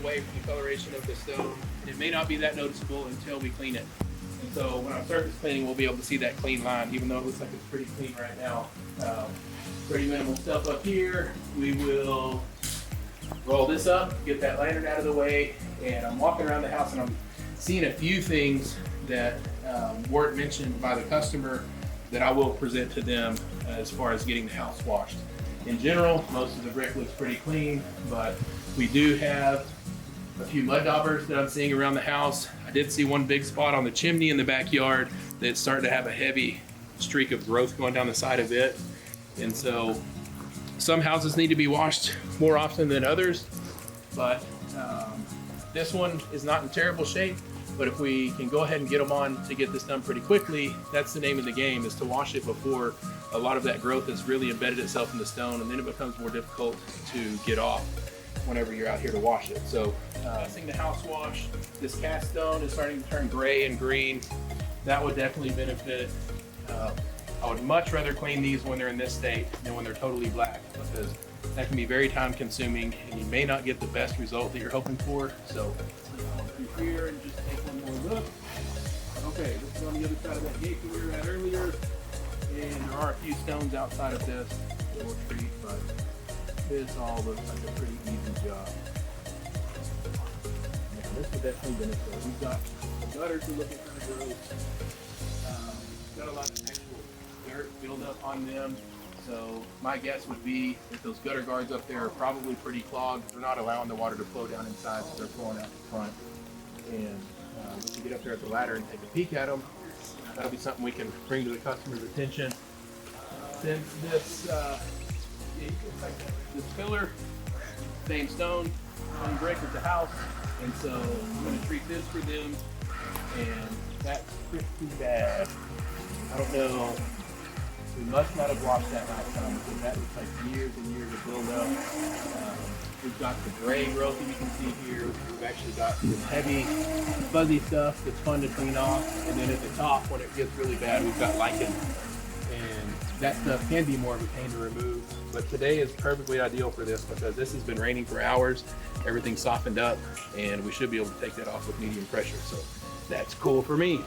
away from the coloration of the stone. It may not be that noticeable until we clean it. And so when I start this cleaning, we'll be able to see that clean line, even though it looks like it's pretty clean right now. Pretty minimal stuff up here. We will roll this up, get that lantern out of the way, and I'm walking around the house and I'm seeing a few things that weren't mentioned by the customer that I will present to them as far as getting the house washed. In general, most of the brick looks pretty clean, but we do have a few mud daubers that I'm seeing around the house. I did see one big spot on the chimney in the backyard that's starting to have a heavy streak of growth going down the side of it. And so some houses need to be washed more often than others, but this one is not in terrible shape. But if we can go ahead and get them on to get this done pretty quickly, that's the name of the game, is to wash it before a lot of that growth has really embedded itself in the stone, and then it becomes more difficult to get off whenever you're out here to wash it. So passing the house wash, this cast stone is starting to turn gray and green. That would definitely benefit. I would much rather clean these when they're in this state than when they're totally black, because that can be very time consuming and you may not get the best result that you're hoping for. So through here and just take one more look. Okay, this is on the other side of that gate that we were at earlier, and there are a few stones outside of this that we'll treat, but this all looks like a pretty easy job. Yeah, this would definitely benefit. We've got the gutters are looking kind of gross. Got a lot of actual dirt build up on them. So my guess would be that those gutter guards up there are probably pretty clogged. They're not allowing the water to flow down inside, so they're flowing out the front. And we can get up there at the ladder and take a peek at them. That'll be something we can bring to the customer's attention. Since this this pillar, same stone, one brick as the house, and so I'm going to treat this for them. And that's pretty bad. I don't know. We must not have washed that last time, because that looks like years and years of buildup. We've got the gray growth that you can see here. We've actually got this heavy, fuzzy stuff that's fun to clean off. And then at the top, when it gets really bad, we've got lichen. And that stuff can be more of a pain to remove. But today is perfectly ideal for this, because this has been raining for hours. Everything's softened up, and we should be able to take that off with medium pressure. So that's cool for me.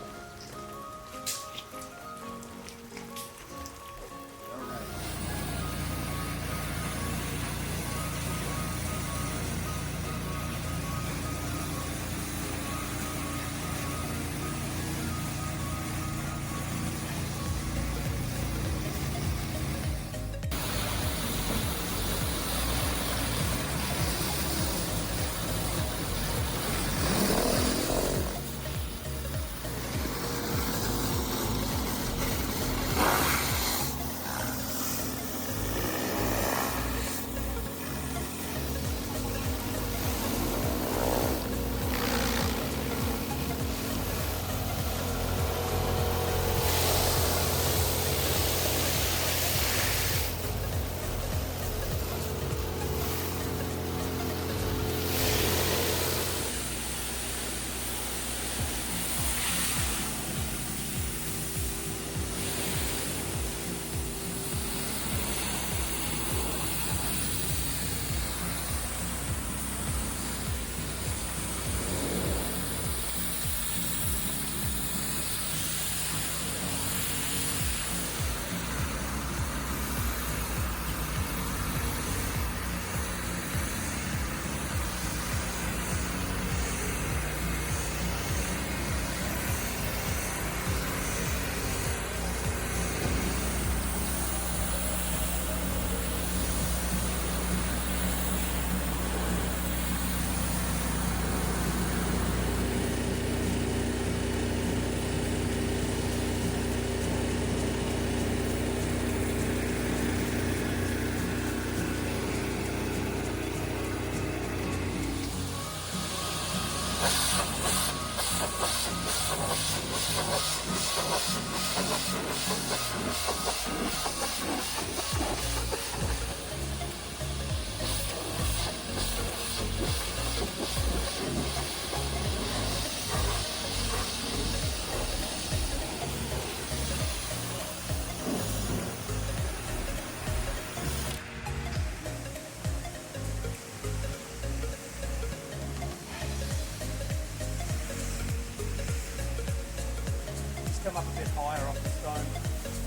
come up a bit higher off the stone.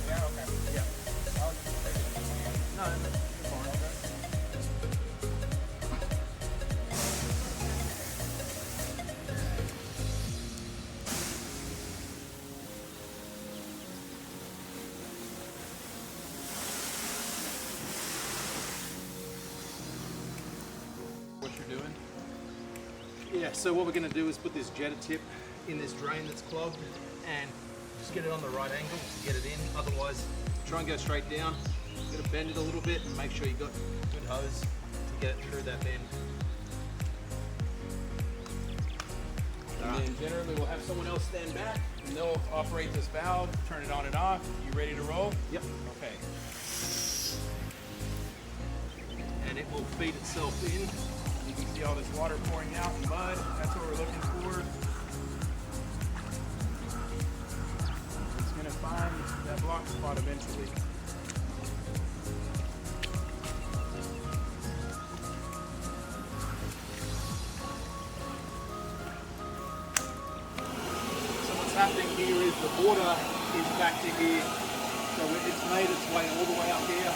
Yeah, okay. Yeah. I'll just take it in my hand. No, you're fine. What you're doing? Yeah, so what we're going to do is put this jetter tip in this drain that's clogged and just get it on the right angle to get it in. Otherwise, try and go straight down. You're going to bend it a little bit and make sure you've got good hose to get it through that bend. And then generally we'll have someone else stand back and they'll operate this valve, turn it on and off. You ready to roll? Yep. Okay. And it will feed itself in. You can see all this water pouring out and mud. That's what we're looking for. It's going to find that block spot eventually. So what's happening here is the water is back to here. So it's made its way all the way up here.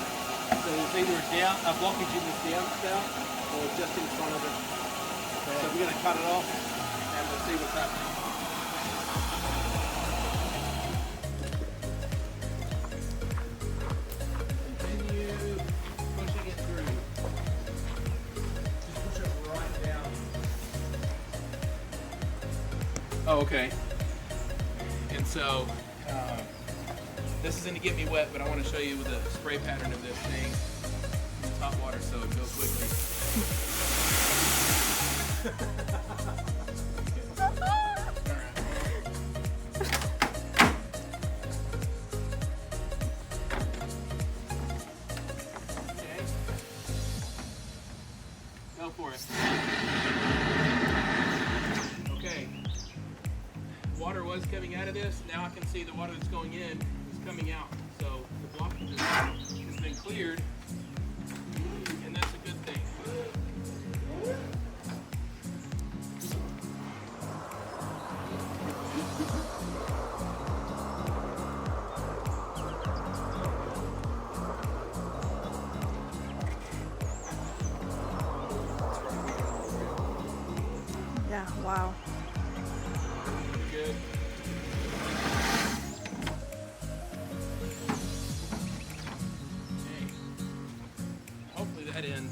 So there's either a blockage in this downspout or just in front of it. Okay. So we're going to cut it off and we'll see what's happening. Continue pushing it through. Just push it right down. Oh, okay. And so this is going to get me wet, but I want to show you the spray pattern of this thing. It's hot water, so it goes quickly. Okay. Go for it. Okay. Water was coming out of this. Now I can see the water that's going in is coming out. So the blockage has been cleared, and that's a good thing. Yeah, wow. Good. Okay. Hopefully that in.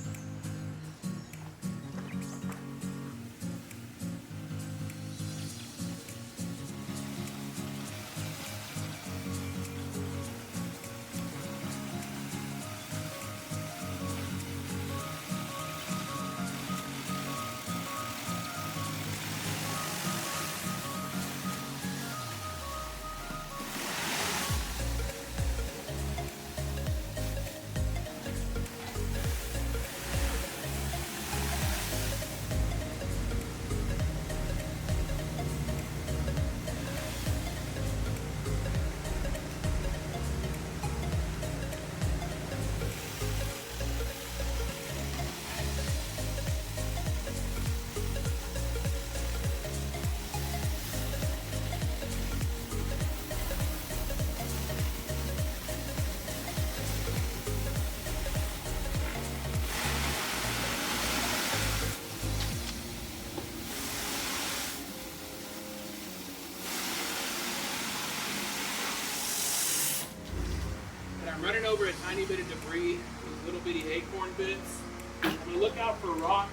I'm running over a tiny bit of debris, these little bitty acorn bits. I'm going to look out for rocks,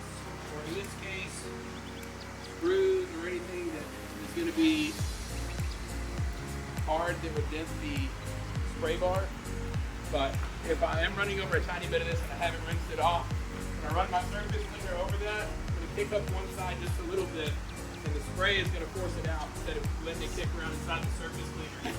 or in this case, screws or anything that is going to be hard that would dent the spray bar. But if I am running over a tiny bit of this and I haven't rinsed it off, when I run my surface cleaner over that, I'm going to kick up one side just a little bit, and the spray is going to force it out instead of letting it kick around inside the surface cleaner.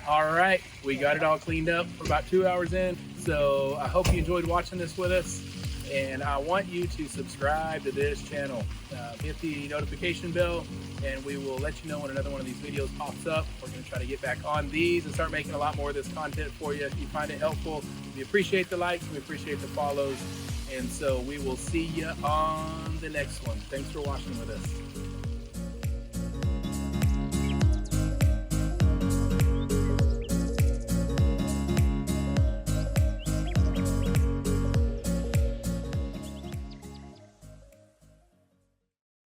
All right, we got it all cleaned up. We're about 2 hours in, so I hope you enjoyed watching this with us. And I want you to subscribe to this channel. Hit the notification bell, and we will let you know when another one of these videos pops up. We're going to try to get back on these and start making a lot more of this content for you. If you find it helpful, we appreciate the likes, we appreciate the follows, and so we will see you on the next one. Thanks for watching with us.